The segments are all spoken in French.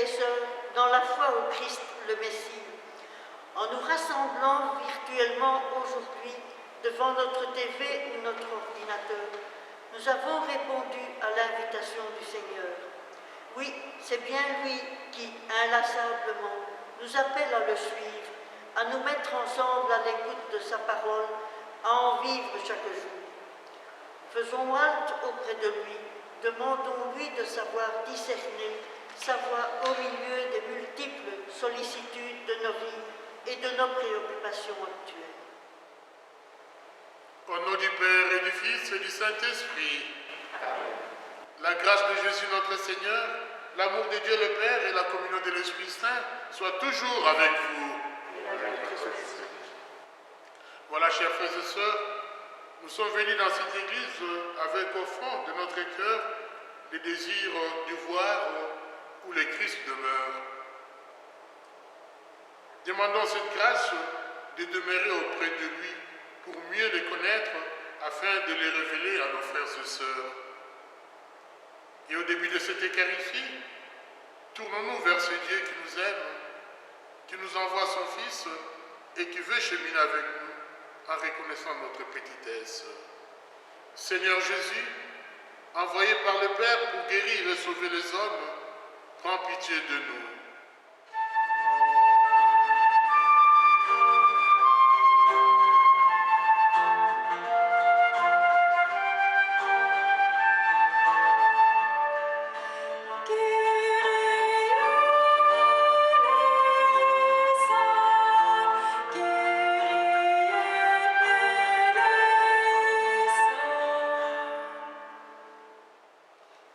et sœurs, dans la foi au Christ le Messie, en nous rassemblant virtuellement aujourd'hui devant notre TV ou notre ordinateur, nous avons répondu à l'invitation du Seigneur. Oui, c'est bien lui qui, inlassablement, nous appelle à le suivre, à nous mettre ensemble à l'écoute de sa parole, à en vivre chaque jour. Faisons halte auprès de lui, demandons-lui de savoir discerner sa voix au milieu des multiples sollicitudes de nos vies et de nos préoccupations actuelles. Au nom du Père et du Fils et du Saint-Esprit, la grâce de Jésus notre Seigneur, l'amour de Dieu le Père et la communion de l'Esprit Saint soient toujours avec vous. Voilà, chers frères et sœurs, nous sommes venus dans cette église avec au fond de notre cœur le désir de voir où le Christ demeure. Demandons cette grâce de demeurer auprès de lui pour mieux le connaître afin de le révéler à nos frères et sœurs. Et au début de cette Eucharistie, tournons-nous vers ce Dieu qui nous aime, qui nous envoie son Fils et qui veut cheminer avec nous en reconnaissant notre petitesse. Seigneur Jésus, envoyé par le Père pour guérir et sauver les hommes, prends pitié de nous.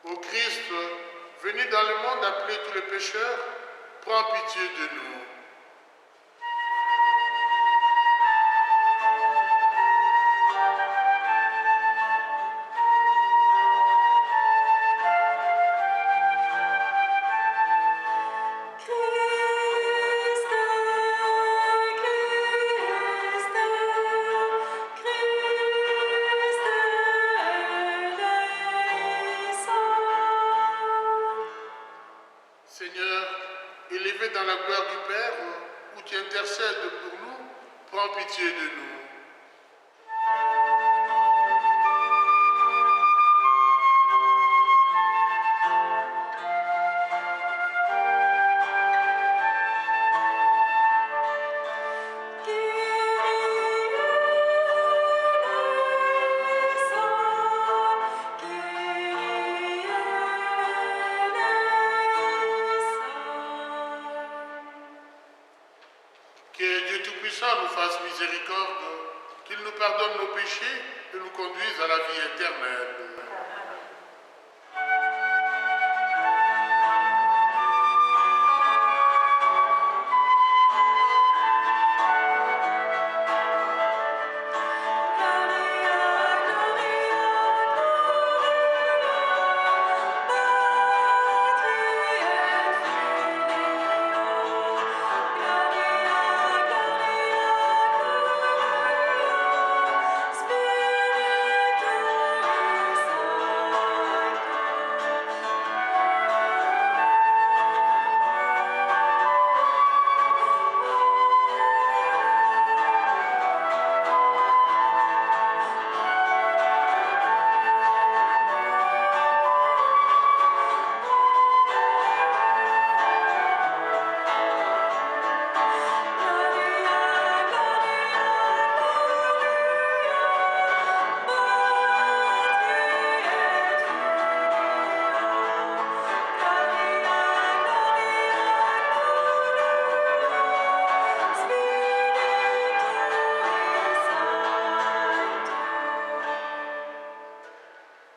Ô Christ, venu dans le monde appeler tous les pécheurs, prends pitié de nous. Seigneur, élevé dans la gloire du Père, où tu intercèdes pour nous, prends pitié de nous. Que Dieu Tout-Puissant nous fasse miséricorde, qu'il nous pardonne nos péchés et nous conduise à la vie éternelle.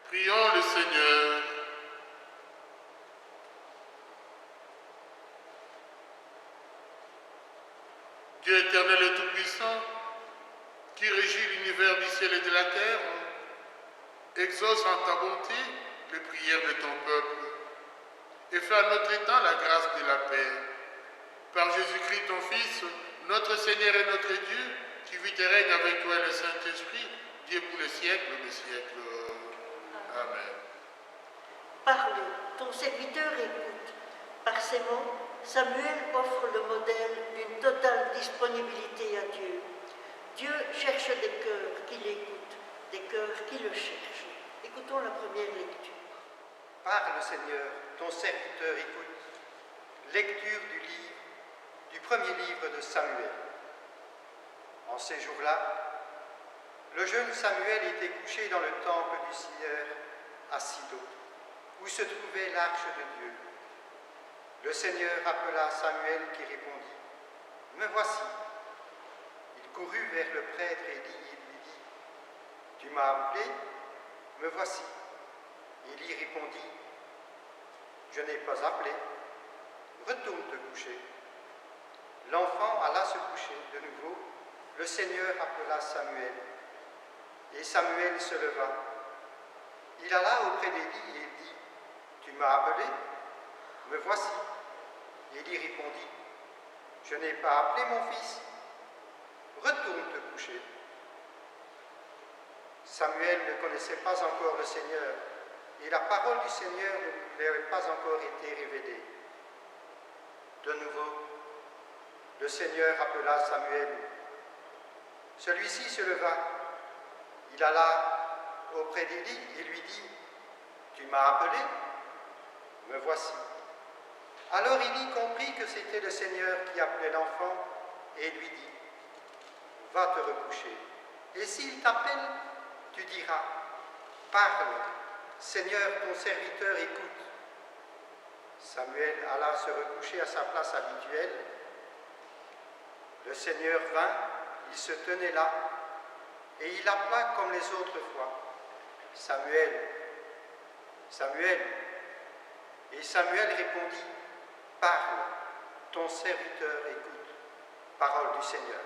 Prions le Seigneur. Dieu éternel et tout-puissant, qui régit l'univers du ciel et de la terre, exauce en ta bonté les prières de ton peuple et fais à notre temps la grâce de la paix. Par Jésus-Christ, ton Fils, notre Seigneur et notre Dieu, qui vit et règne avec toi et le Saint-Esprit, Dieu pour les siècles des siècles. Amen. Parle, ton serviteur écoute. Par ces mots, Samuel offre le modèle d'une totale disponibilité à Dieu. Dieu cherche des cœurs qui l'écoutent, des cœurs qui le cherchent. Écoutons la première lecture. Parle, Seigneur, ton serviteur écoute. Lecture du premier livre de Samuel. En ces jours-là, le jeune Samuel était couché dans le temple du Seigneur à Silo, où se trouvait l'arche de Dieu. Le Seigneur appela Samuel qui répondit, « Me voici. » Il courut vers le prêtre Élie et lui dit, « Tu m'as appelé, me voici. » Élie répondit, « Je n'ai pas appelé. Retourne te coucher. » L'enfant alla se coucher de nouveau. Le Seigneur appela Samuel. Et Samuel se leva. Il alla auprès d'Élie et dit, « Tu m'as appelé? Me voici. » Élie répondit, « Je n'ai pas appelé mon fils. Retourne te coucher. » Samuel ne connaissait pas encore le Seigneur, et la parole du Seigneur ne lui avait pas encore été révélée. De nouveau, le Seigneur appela Samuel. Celui-ci se leva. Il alla auprès d'Élie et lui dit, « Tu m'as appelé? Me voici. » Alors Élie comprit que c'était le Seigneur qui appelait l'enfant et lui dit, « Va te recoucher. Et s'il t'appelle, tu diras, « Parle, Seigneur, ton serviteur écoute. » Samuel alla se recoucher à sa place habituelle. Le Seigneur vint, il se tenait là, et il appela comme les autres fois, « Samuel, Samuel. » Et Samuel répondit, « Parle, ton serviteur écoute. » Parole du Seigneur.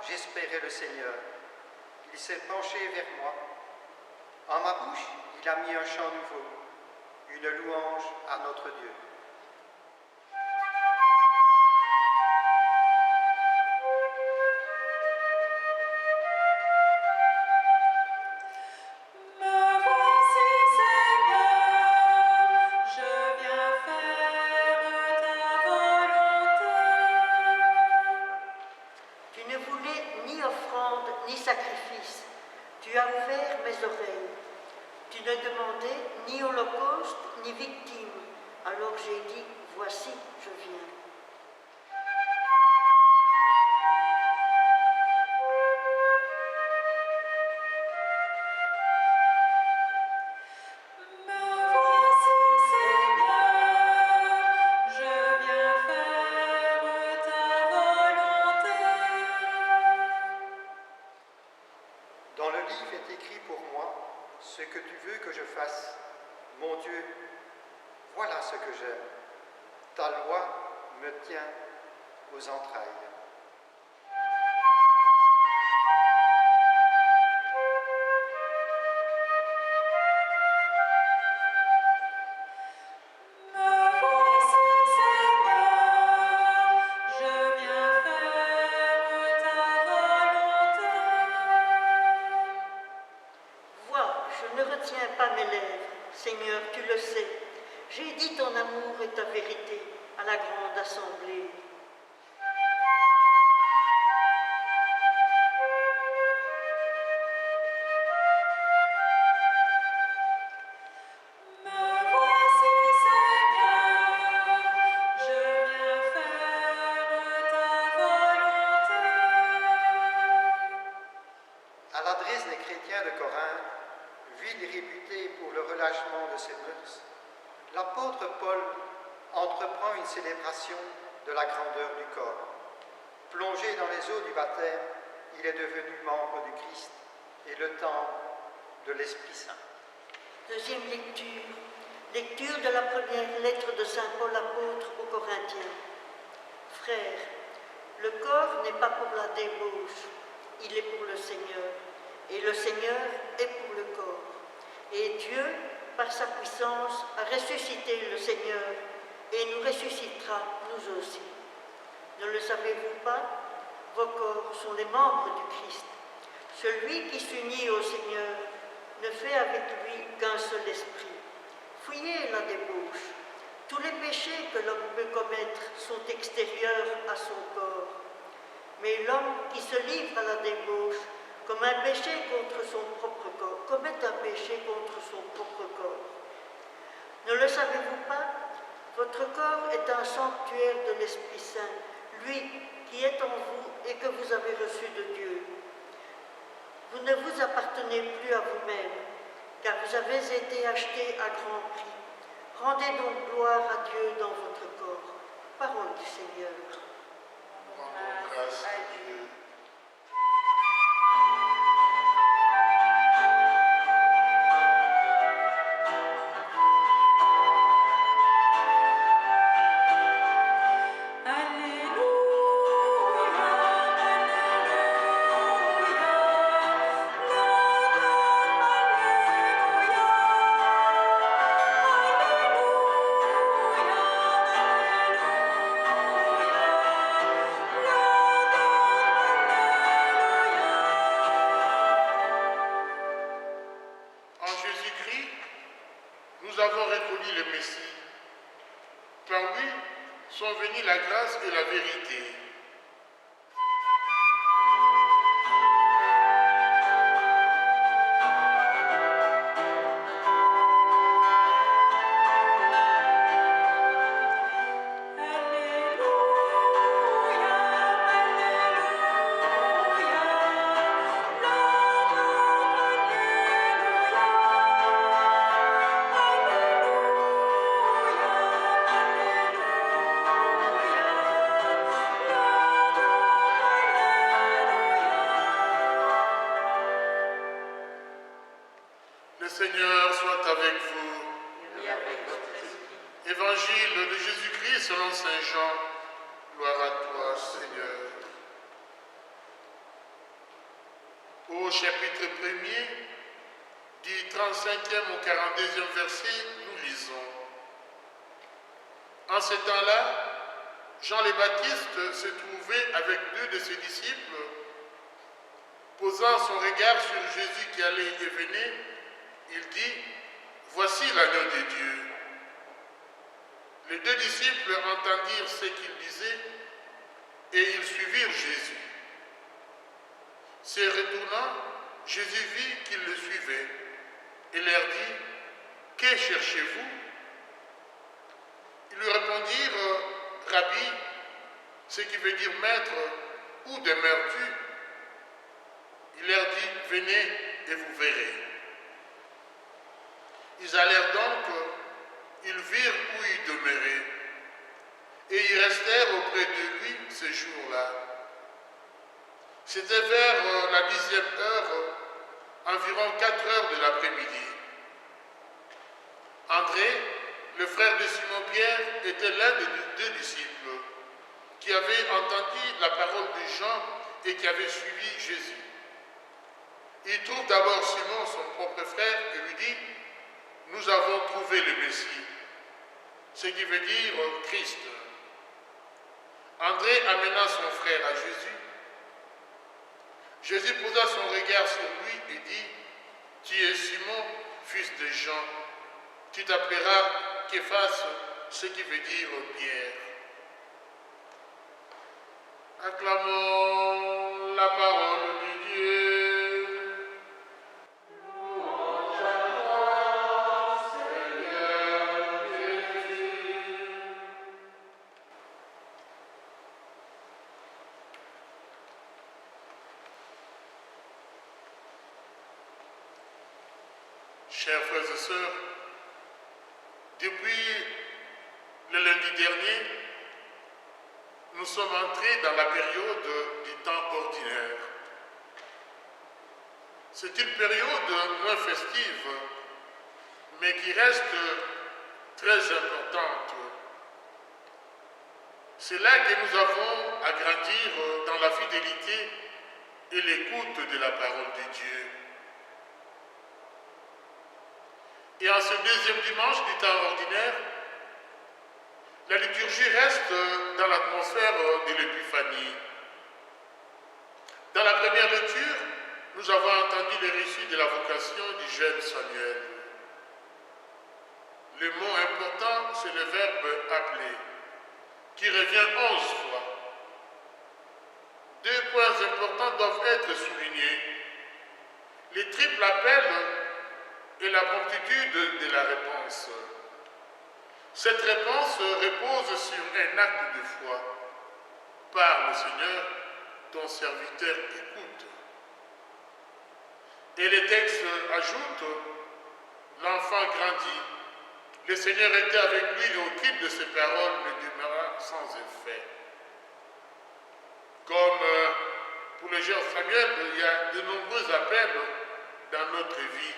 J'espérais le Seigneur. Il s'est penché vers moi. En ma bouche, il a mis un chant nouveau, une louange à notre Dieu. Tu as ouvert mes oreilles. Tu ne demandais ni holocauste ni victime. Alors j'ai dit, voici, je viens. Ce que tu veux que je fasse, mon Dieu, voilà ce que j'aime. Ta loi me tient aux entrailles. Seigneur, tu le sais, j'ai dit ton amour et ta vérité à la grande assemblée. À l'adresse des chrétiens de Corinthe, ville réputée pour le relâchement de ses mœurs, l'apôtre Paul entreprend une célébration de la grandeur du corps. Plongé dans les eaux du baptême, il est devenu membre du Christ et le temple de l'Esprit Saint. Deuxième lecture. Lecture de la première lettre de saint Paul apôtre aux Corinthiens. Frères, le corps n'est pas pour la débauche, il est pour le Seigneur, et le Seigneur est pour le corps. Et Dieu, par sa puissance, a ressuscité le Seigneur, et nous ressuscitera nous aussi. Ne le savez-vous pas? Vos corps sont les membres du Christ. Celui qui s'unit au Seigneur ne fait avec lui qu'un seul esprit. Fuyez la débauche. Tous les péchés que l'homme peut commettre sont extérieurs à son corps. Mais l'homme qui se livre à la débauche comme un péché contre son propre corps, commet un péché contre son propre corps. Ne le savez-vous pas? Votre corps est un sanctuaire de l'Esprit Saint, lui qui est en vous et que vous avez reçu de Dieu. Vous ne vous appartenez plus à vous-même, car vous avez été achetés à grand prix. Rendez donc gloire à Dieu dans votre corps. Parole du Seigneur. Rendons grâce à Dieu. Nous avons reconnu le Messie. Par lui sont venues la grâce et la vérité. Le Seigneur soit avec vous. Et avec votre esprit. Évangile de Jésus-Christ selon Saint Jean. Gloire à toi, Seigneur. Au chapitre 1er, du 35e au 42e verset, nous lisons. En ce temps-là, Jean le Baptiste se trouvait avec deux de ses disciples. Posant son regard sur Jésus qui allait et venait, il dit, « Voici l'agneau de Dieu. » Les deux disciples entendirent ce qu'il disait et ils suivirent Jésus. Se retournant, Jésus vit qu'ils le suivaient et leur dit, « Que cherchez-vous » Ils lui répondirent, « Rabbi », ce qui veut dire maître, où demeures-tu? Il leur dit, « Venez et vous verrez. » Ils allèrent donc, ils virent où il demeurait, et ils restèrent auprès de lui ce jour-là. C'était vers la 10e heure, environ 4 heures de l'après-midi. André, le frère de Simon-Pierre, était l'un des deux disciples qui avait entendu la parole de Jean et qui avait suivi Jésus. Il trouve d'abord Simon, son propre frère, et lui dit, « Nous avons trouvé le Messie », ce qui veut dire Christ. André amena son frère à Jésus. Jésus posa son regard sur lui et dit, « Tu es Simon, fils de Jean, tu t'appelleras Képhas, ce qui veut dire Pierre. » Acclamons la parole de Dieu. Chers frères et sœurs, depuis le lundi dernier, nous sommes entrés dans la période du temps ordinaire. C'est une période moins festive, mais qui reste très importante. C'est là que nous avons à grandir dans la fidélité et l'écoute de la parole de Dieu. Et en ce deuxième dimanche du temps ordinaire, la liturgie reste dans l'atmosphère de l'Épiphanie. Dans la première lecture, nous avons entendu le récit de la vocation du jeune Samuel. Le mot important, c'est le verbe appeler, qui revient 11 fois. Deux points importants doivent être soulignés. Le triple appel et la promptitude de la réponse. Cette réponse repose sur un acte de foi. Parle, Seigneur, ton serviteur écoute. Et le texte ajoute, l'enfant grandit. Le Seigneur était avec lui et aucune de ses paroles ne demeura sans effet. Comme pour le jeune Samuel, il y a de nombreux appels dans notre vie.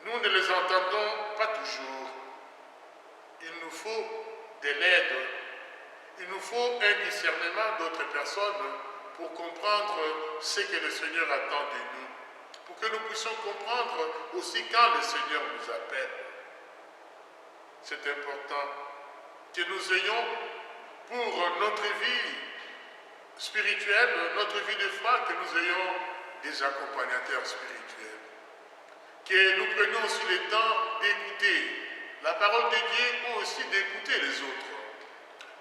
Nous ne les entendons pas toujours. Il nous faut de l'aide. Il nous faut un discernement d'autres personnes pour comprendre ce que le Seigneur attend de nous. Pour que nous puissions comprendre aussi quand le Seigneur nous appelle. C'est important que nous ayons pour notre vie spirituelle, notre vie de foi, que nous ayons des accompagnateurs spirituels. Que nous prenions aussi le temps d'écouter la parole de Dieu ou aussi d'écouter les autres.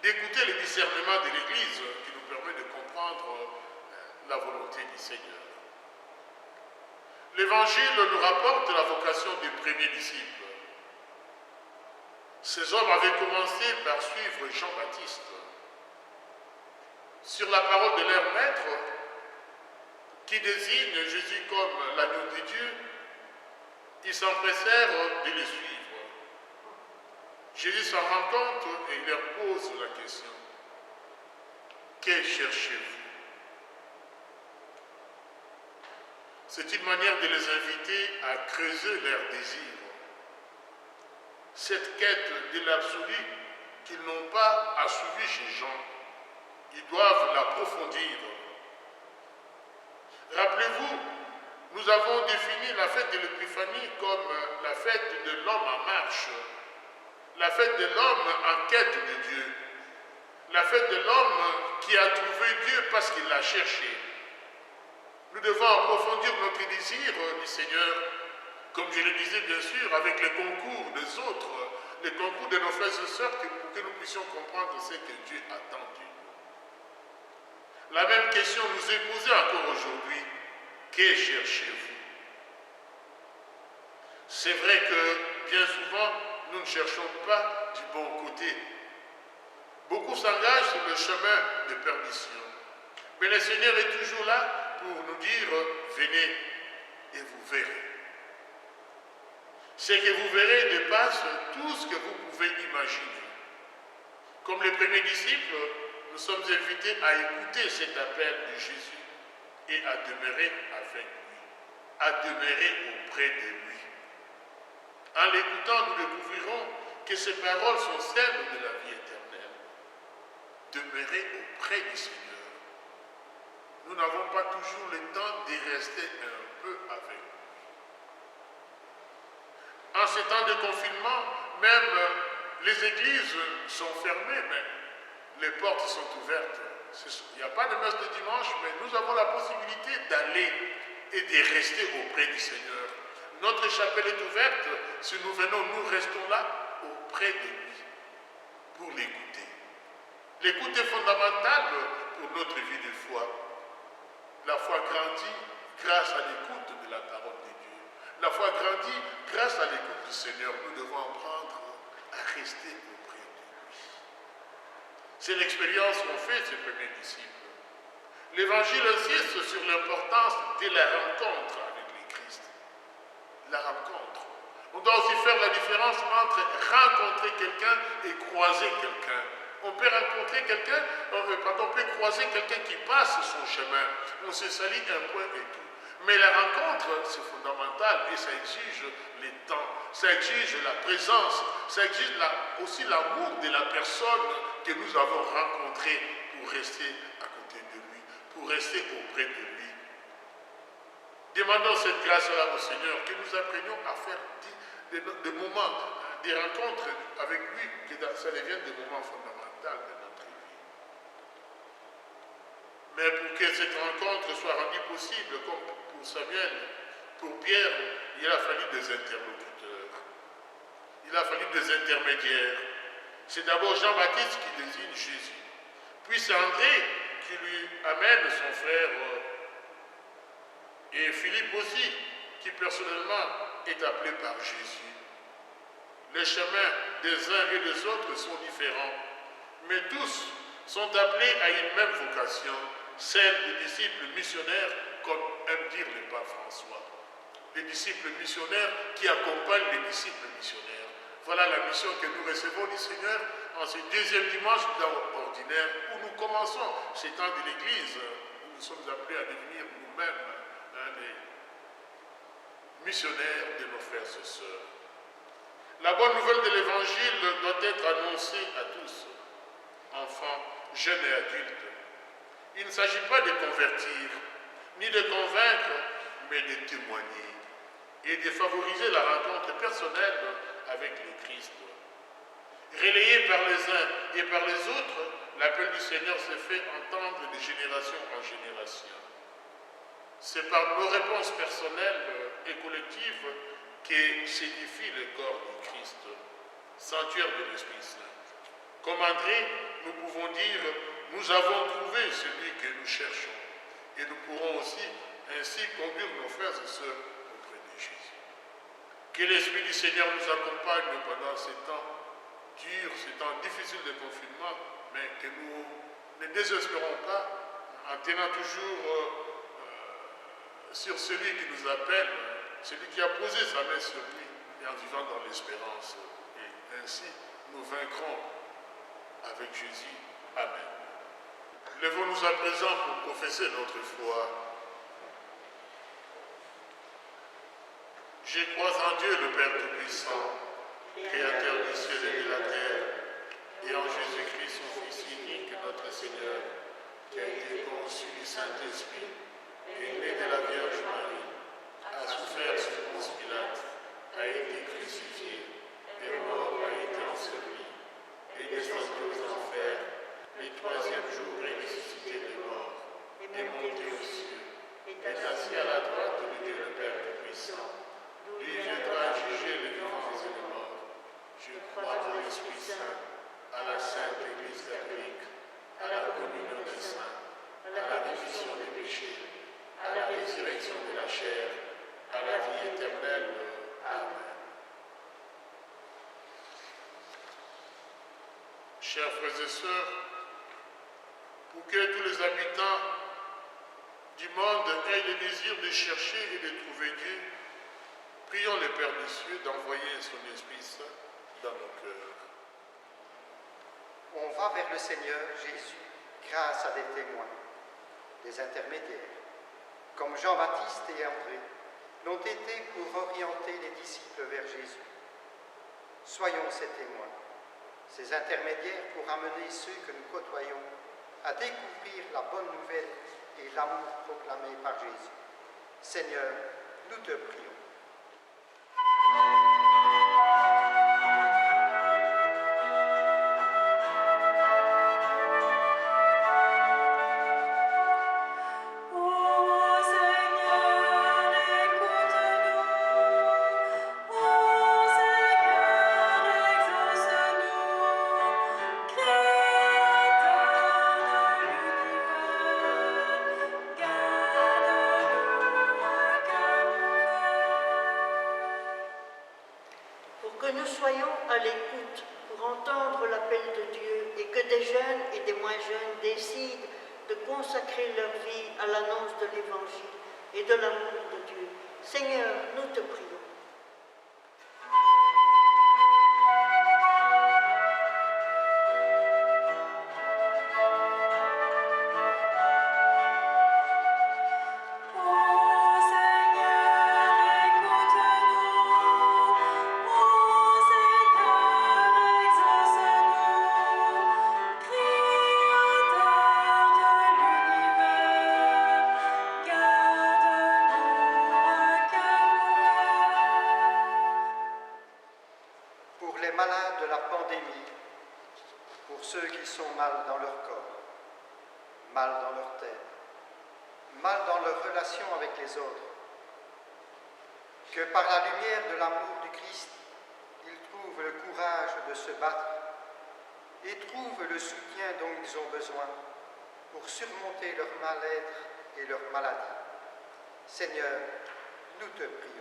D'écouter le discernement de l'Église qui nous permet de comprendre la volonté du Seigneur. L'Évangile nous rapporte la vocation des premiers disciples. Ces hommes avaient commencé par suivre Jean-Baptiste. Sur la parole de leur maître, qui désigne Jésus comme l'agneau de Dieu, ils s'empressèrent de le suivre. Jésus s'en rend compte et il leur pose la question. Que cherchez-vous? C'est une manière de les inviter à creuser leurs désirs. Cette quête de l'absolu qu'ils n'ont pas assouvie chez Jean, ils doivent l'approfondir. Rappelez-vous, nous avons défini la fête de l'Épiphanie comme la fête de l'homme en marche, la fête de l'homme en quête de Dieu, la fête de l'homme qui a trouvé Dieu parce qu'il l'a cherché. Nous devons approfondir notre désir du Seigneur, comme je le disais bien sûr, avec le concours des autres, le concours de nos frères et sœurs, pour que nous puissions comprendre ce que Dieu attend de nous. La même question nous est posée encore aujourd'hui. Que cherchez-vous? C'est vrai que bien souvent, nous ne cherchons pas du bon côté. Beaucoup s'engagent sur le chemin de perdition. Mais le Seigneur est toujours là pour nous dire, venez et vous verrez. Ce que vous verrez dépasse tout ce que vous pouvez imaginer. Comme les premiers disciples, nous sommes invités à écouter cet appel de Jésus et à demeurer avec lui, à demeurer auprès de lui. En l'écoutant, nous découvrirons que ces paroles sont celles de la vie éternelle. Demeurer auprès du Seigneur. Nous n'avons pas toujours le temps de rester un peu avec lui. En ces temps de confinement, même les églises sont fermées, mais les portes sont ouvertes. Il n'y a pas de messe de dimanche, mais nous avons la possibilité d'aller et de rester auprès du Seigneur. Notre chapelle est ouverte. Si nous venons, nous restons là auprès de lui pour l'écouter. L'écoute est fondamentale pour notre vie de foi. La foi grandit grâce à l'écoute de la parole de Dieu. La foi grandit grâce à l'écoute du Seigneur. Nous devons apprendre à rester auprès de lui. C'est l'expérience qu'ont fait ces premiers disciples. L'Évangile insiste sur l'importance de la rencontre avec le Christ. La rencontre. On doit aussi faire la différence entre rencontrer quelqu'un et croiser quelqu'un. On peut rencontrer quelqu'un, on peut croiser quelqu'un qui passe son chemin. On se salit un point et tout. Mais la rencontre, c'est fondamental et ça exige le temps, ça exige la présence, ça exige aussi l'amour de la personne que nous avons rencontrée pour rester à côté de lui, pour rester auprès de lui. Demandons cette grâce-là au Seigneur, que nous apprenions à faire des moments, des rencontres avec lui, que ça devienne des moments fondamentaux de notre vie. Mais pour que cette rencontre soit rendue possible, comme pour Samuel, pour Pierre, il a fallu des interlocuteurs. Il a fallu des intermédiaires. C'est d'abord Jean-Baptiste qui désigne Jésus. Puis c'est André qui lui amène son frère. Et Philippe aussi, qui personnellement est appelé par Jésus. Les chemins des uns et des autres sont différents, mais tous sont appelés à une même vocation, celle des disciples missionnaires, comme aime dire le pape François. Les disciples missionnaires qui accompagnent les disciples missionnaires. Voilà la mission que nous recevons du Seigneur en ce deuxième dimanche du temps ordinaire, où nous commençons ces temps de l'Église, où nous sommes appelés à devenir nous-mêmes des missionnaires de nos frères et sœurs. La bonne nouvelle de l'Évangile doit être annoncée à tous, enfants, jeunes et adultes. Il ne s'agit pas de convertir, ni de convaincre, mais de témoigner et de favoriser la rencontre personnelle avec le Christ. Relayé par les uns et par les autres, l'appel du Seigneur se fait entendre de génération en génération. C'est par nos réponses personnelles et collectives que s'édifie le corps du Christ, sanctuaire de l'Esprit Saint. Comme André, nous pouvons dire, nous avons trouvé celui que nous cherchons, et nous pourrons aussi ainsi conduire nos frères et sœurs auprès de Jésus. Que l'Esprit du Seigneur nous accompagne pendant ces temps durs, ces temps difficiles de confinement, mais que nous ne désespérons pas en tenant toujours sur celui qui nous appelle, celui qui a posé sa main sur lui, et en vivant dans l'espérance. Et ainsi, nous vaincrons avec Jésus. Amen. Levons-nous à présent pour professer notre foi. Je crois en Dieu, le Père Tout-Puissant, Créateur du ciel et de la terre, et en Jésus-Christ, son Fils unique, notre Seigneur, qui a été conçu du Saint-Esprit, est né de la Vierge Marie, a souffert sous Ponce Pilate, a été crucifié, est mort, a été enseveli, est descendu aux enfers, le troisième jour est ressuscité des morts, est monté aux cieux, est assis à la droite de Dieu le Père Tout-Puissant. Lui viendra juger les vivants et les morts. Je crois en l'Esprit Saint, à la Sainte Église catholique, à la communion des saints, à la rémission des péchés, à la résurrection de la chair, à la vie éternelle. Amen. Chers frères et sœurs, pour que tous les habitants du monde aient le désir de chercher et de trouver Dieu, prions le Père des cieux d'envoyer son Esprit Saint dans nos cœurs. On va vers le Seigneur Jésus grâce à des témoins, des intermédiaires, comme Jean-Baptiste et André l'ont été pour orienter les disciples vers Jésus. Soyons ces témoins, ces intermédiaires pour amener ceux que nous côtoyons à découvrir la bonne nouvelle et l'amour proclamé par Jésus. Seigneur, nous te prions. Nous soyons à l'écoute pour entendre l'appel de Dieu et que des jeunes et des moins jeunes décident de consacrer leur vie à l'annonce de l'Évangile et de l'amour de Dieu. Seigneur, nous te prions. Créateur de l'univers, pour ceux qui sont mal dans leur corps, mal dans leur tête, mal dans leurs relations avec les autres. Que par la lumière de l'amour du Christ, ils trouvent le courage de se battre et trouvent le soutien dont ils ont besoin pour surmonter leur mal-être et leur maladie. Seigneur, nous te prions.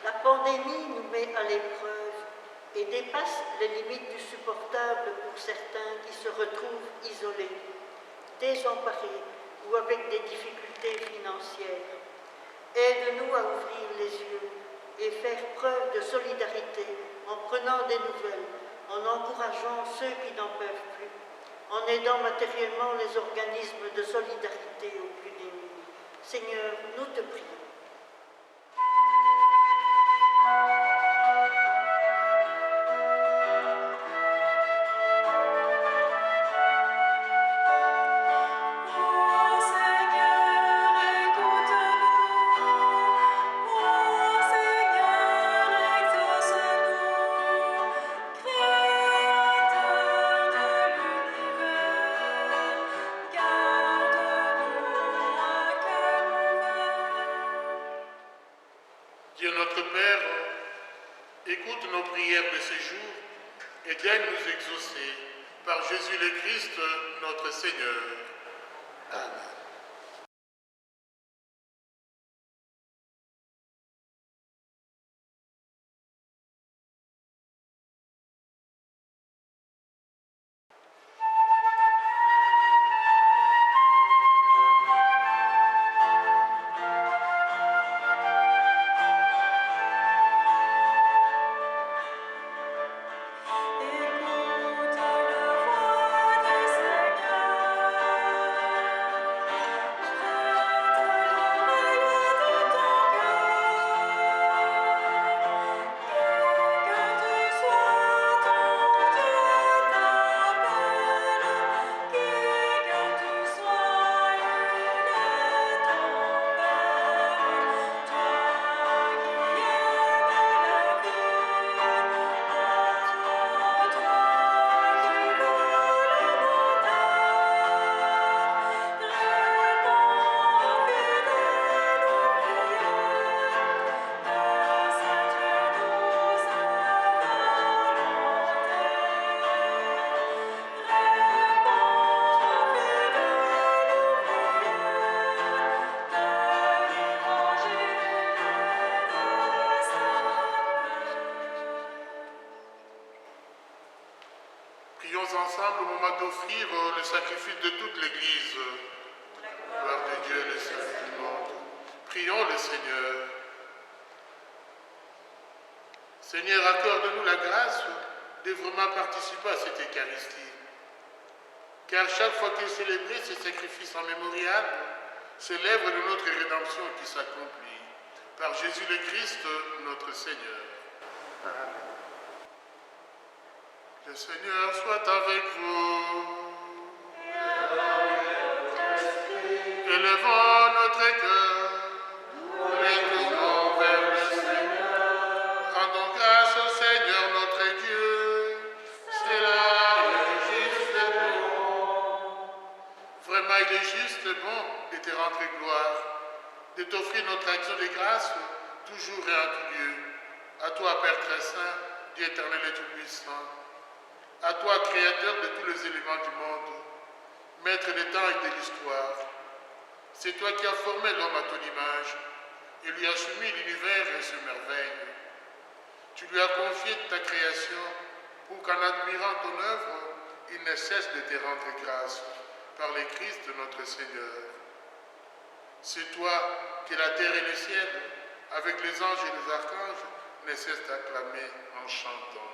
La pandémie nous met à l'épreuve et dépasse les limites du supportable pour certains qui se retrouvent isolés, désemparés ou avec des difficultés financières. Aide-nous à ouvrir les yeux et faire preuve de solidarité en prenant des nouvelles, en encourageant ceux qui n'en peuvent plus, en aidant matériellement les organismes de solidarité aux plus démunis. Seigneur, nous te prions. Dieu notre Père, écoute nos prières de ces jours et daigne nous exaucer par Jésus le Christ, notre Seigneur. Amen. Prions ensemble au moment d'offrir le sacrifice de toute l'Église. Gloire de Dieu, le Saint du monde. Prions le Seigneur. Seigneur, accorde-nous la grâce de vraiment participer à cette Eucharistie. Car chaque fois qu'est célébré ce sacrifice en mémorial, c'est l'œuvre de notre rédemption qui s'accomplit. Par Jésus le Christ, notre Seigneur. Amen. Le Seigneur soit avec vous. Élevons notre cœur. Et tournons vers le Seigneur. Rendons grâce au Seigneur notre Dieu. C'est là et juste et bon. Vraiment, il est juste et bon de te rendre gloire, de t'offrir notre action de grâce, toujours et en tout lieu. À toi, Père très saint, Dieu éternel et tout-puissant. À toi, Créateur de tous les éléments du monde, Maître des temps et de l'histoire. C'est toi qui as formé l'homme à ton image et lui as soumis l'univers et ses merveilles. Tu lui as confié ta création pour qu'en admirant ton œuvre, il ne cesse de te rendre grâce par le Christ notre Seigneur. C'est toi que la terre et le ciel, avec les anges et les archanges, ne cessent d'acclamer en chantant.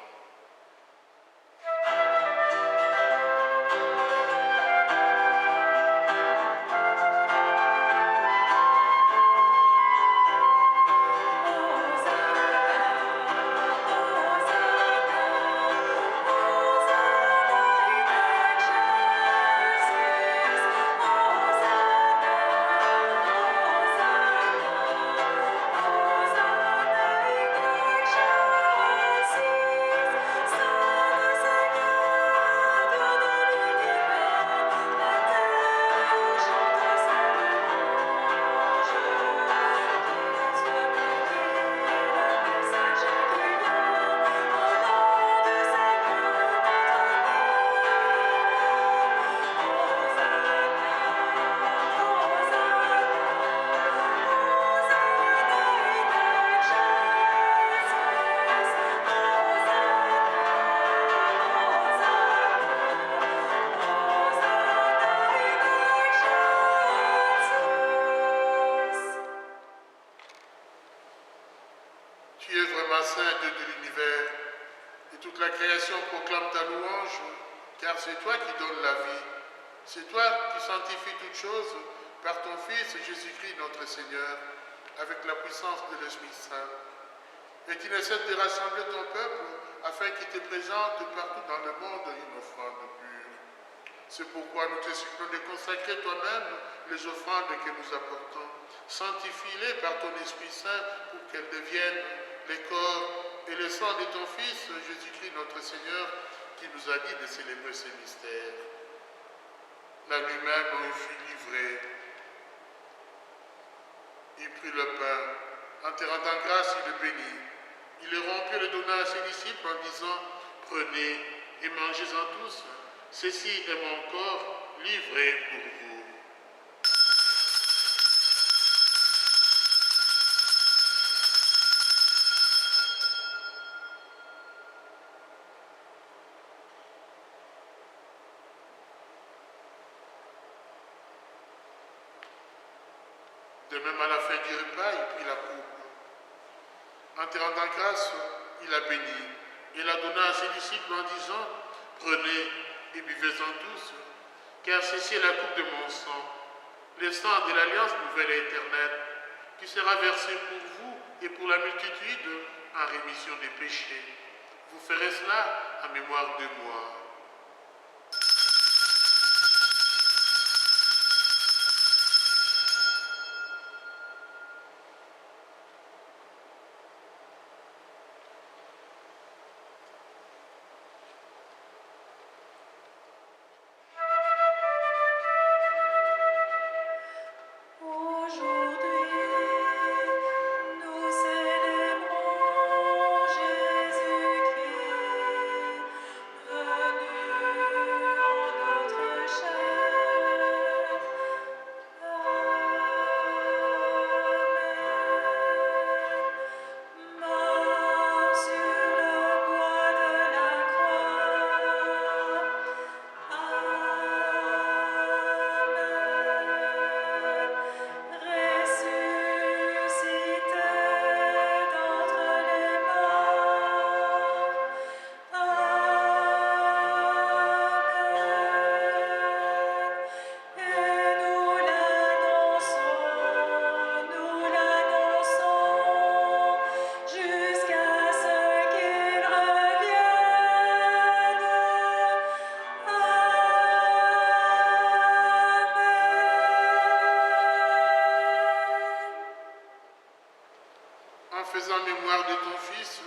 création proclame ta louange, car c'est toi qui donnes la vie. C'est toi qui sanctifies toutes choses par ton Fils Jésus-Christ notre Seigneur, avec la puissance de l'Esprit Saint, et qui ne cesse de rassembler ton peuple afin qu'il te présente partout dans le monde une offrande pure. C'est pourquoi nous te supplions de consacrer toi-même les offrandes que nous apportons. Sanctifie-les par ton Esprit Saint pour qu'elles deviennent les corps et le sang de ton Fils Jésus-Christ notre Seigneur, qui nous a dit de célébrer ces mystères. La nuit même où il fut livré, il prit le pain, en te rendant grâce, il le bénit. Il le rompit et le donna à ses disciples en disant, prenez et mangez-en tous, ceci est mon corps livré pour vous. De même, à la fin du repas, il prit la coupe. En te rendant grâce, il la bénit et la donna à ses disciples en disant, prenez et buvez-en tous, car ceci est la coupe de mon sang, le sang de l'alliance nouvelle et éternelle, qui sera versé pour vous et pour la multitude en rémission des péchés. Vous ferez cela en mémoire de moi. Faisant mémoire de ton Fils,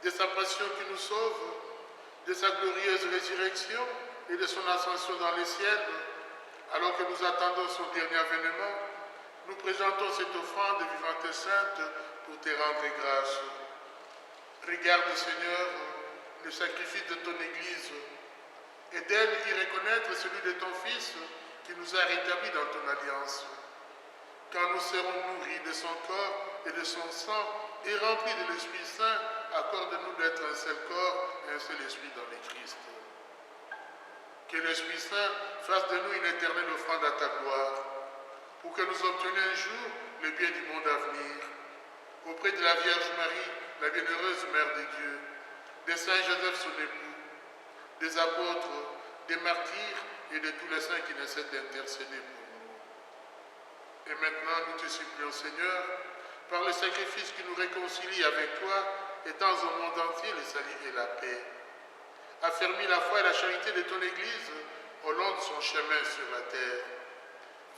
de sa passion qui nous sauve, de sa glorieuse résurrection et de son ascension dans les ciels, alors que nous attendons son dernier avènement, nous présentons cette offrande vivante et sainte pour te rendre grâce. Regarde, Seigneur, le sacrifice de ton Église et d'elle y reconnaître celui de ton Fils qui nous a rétablis dans ton alliance. Quand nous serons nourris de son corps et de son sang et remplis de l'Esprit Saint, accorde-nous d'être un seul corps et un seul esprit dans le Christ. Que l'Esprit Saint fasse de nous une éternelle offrande à ta gloire, pour que nous obtenions un jour le bien du monde à venir, auprès de la Vierge Marie, la bienheureuse Mère de Dieu, de Saint Joseph son époux, des apôtres, des martyrs et de tous les saints qui ne cessent d'intercéder pour nous. Et maintenant, nous te supplions, Seigneur, par le sacrifice qui nous réconcilie avec toi, étends au monde entier le salut et la paix. Affermis la foi et la charité de ton Église au long de son chemin sur la terre.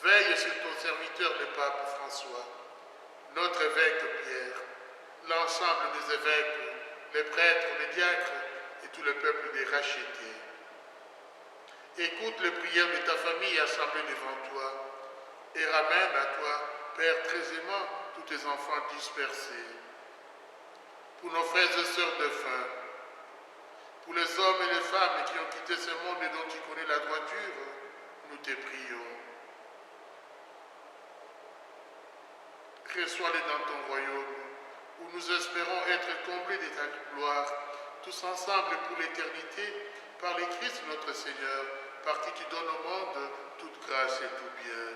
Veille sur ton serviteur, le pape François, notre évêque Pierre, l'ensemble des évêques, les prêtres, les diacres et tout le peuple des rachetés. Écoute les prières de ta famille assemblée devant toi et ramène à toi, Père très aimant, tous tes enfants dispersés. Pour nos frères et sœurs défunts, pour les hommes et les femmes qui ont quitté ce monde et dont tu connais la droiture, nous te prions. Reçois-les dans ton royaume, où nous espérons être comblés de ta gloire, tous ensemble pour l'éternité, par le Christ notre Seigneur, par qui tu donnes au monde toute grâce et tout bien.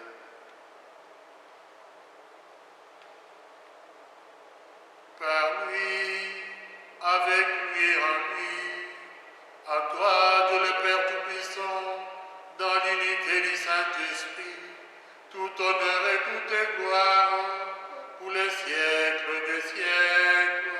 Par lui, avec lui et en lui, l'unité du Saint-Esprit, tout honneur et toute gloire, pour les siècles des siècles.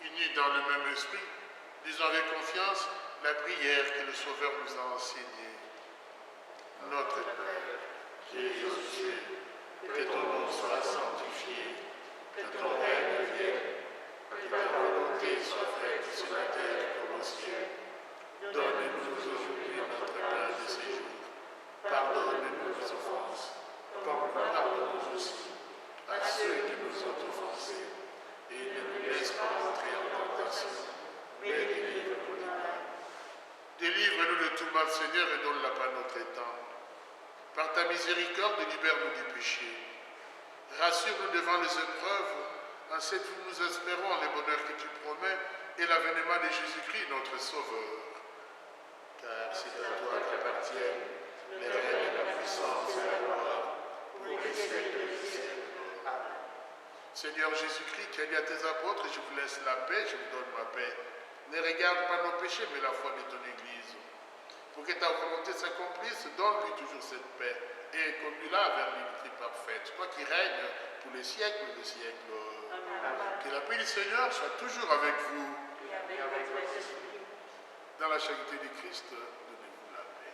Unis dans le même esprit, disons avec confiance la prière que le Sauveur nous a enseignée. Notre Père, qui es aux cieux, que ton nom soit sanctifié, que ton règne vienne, que ta volonté soit faite sur la terre comme au ciel. Donne-nous aujourd'hui notre pain de ce jour. Pardonne-nous nos offenses, comme nous pardonnons aussi à ceux qui nous ont offensés. Et ne nous laisse pas entrer en tentation, mais délivre-nous du mal. Délivre-nous de tout mal, Seigneur, et donne la paix à notre temps. Par ta miséricorde, libère-nous du péché. Rassure-nous devant les épreuves, en cette où nous espérons les bonheurs que tu promets et l'avènement de Jésus-Christ, notre Sauveur. Car c'est à toi qu'appartiennent les règnes, la puissance et la gloire, pour les siècles des siècles. Amen. Seigneur Jésus-Christ, qui a dit à tes apôtres, je vous laisse la paix, je vous donne ma paix. Ne regarde pas nos péchés, mais la foi de ton Église. Pour que ta volonté s'accomplisse, donne-lui toujours cette paix et conduis-la vers l'unité parfaite. Toi qui règnes pour les siècles des siècles. Amen. Que la paix du Seigneur soit toujours avec vous. Et avec votre esprit. Dans la charité du Christ, donnez-vous la paix.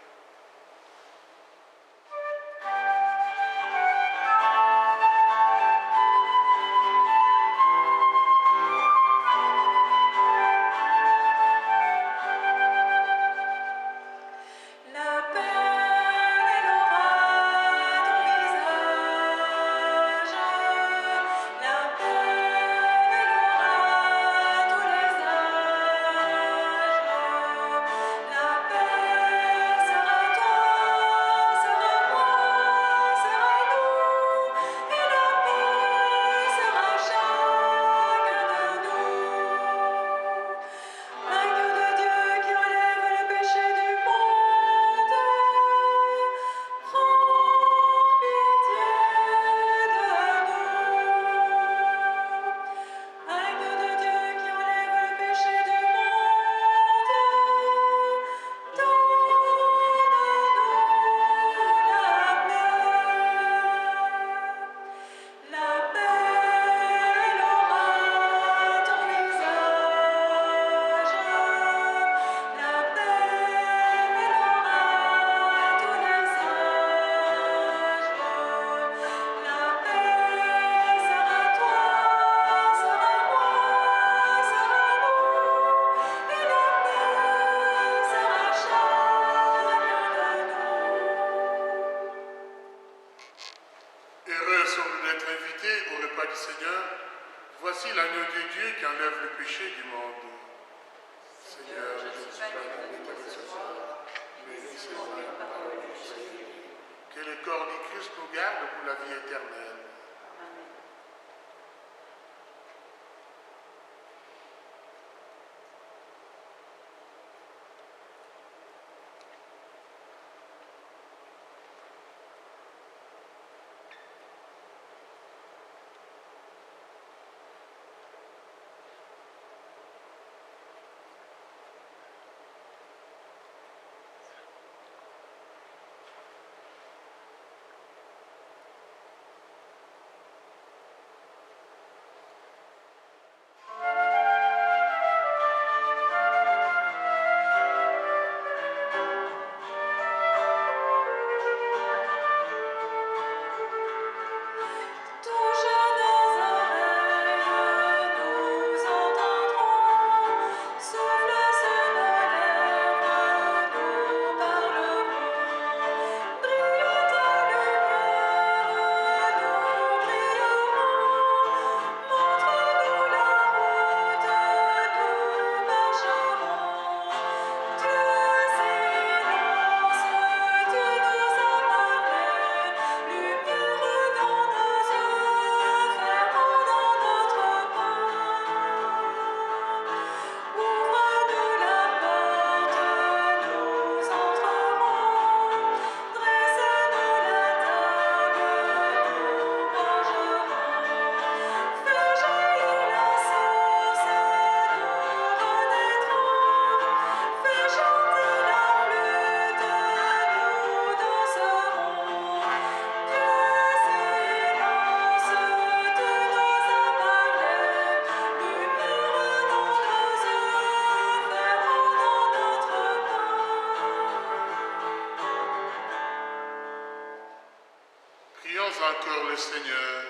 Seigneur.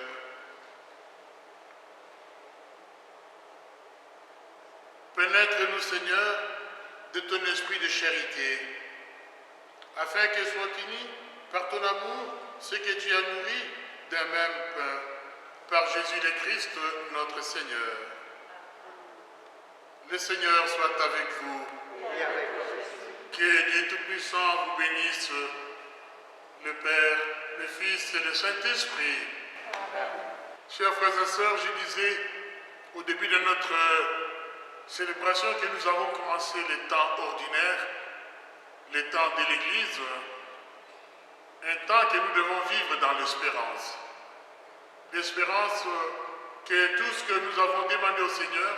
Pénètre-nous, Seigneur, de ton esprit de charité, afin que soient unis par ton amour ceux que tu as nourris d'un même pain, par Jésus le Christ, notre Seigneur. Le Seigneur soit avec vous. Et avec vous. Que Dieu Tout-Puissant vous bénisse, le Père, le Fils et le Saint-Esprit. Chers frères et sœurs, je disais au début de notre célébration que nous avons commencé les temps ordinaires, les temps de l'Église, un temps que nous devons vivre dans l'espérance. L'espérance que tout ce que nous avons demandé au Seigneur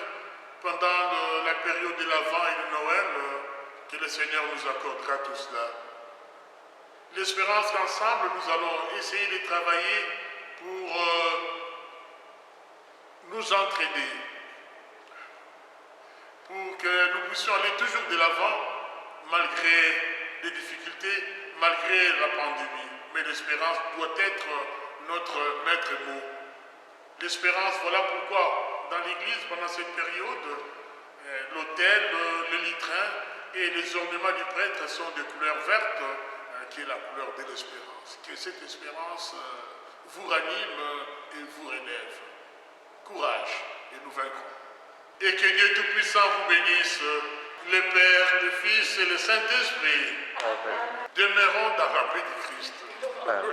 pendant la période de l'Avent et de Noël, que le Seigneur nous accordera tout cela. L'espérance qu'ensemble nous allons essayer de travailler pour nous entraider, pour que nous puissions aller toujours de l'avant malgré les difficultés, malgré la pandémie. Mais l'espérance doit être notre maître mot. L'espérance, voilà pourquoi dans l'Église, pendant cette période, l'autel, le litrin et les ornements du prêtre sont de couleur verte, qui est la couleur de l'espérance. Que cette espérance vous ranime et vous relève. Courage, et nous vaincrons. Et que Dieu Tout-Puissant vous bénisse, le Père, le Fils et le Saint-Esprit. Demeurons dans la paix du Christ. Amen.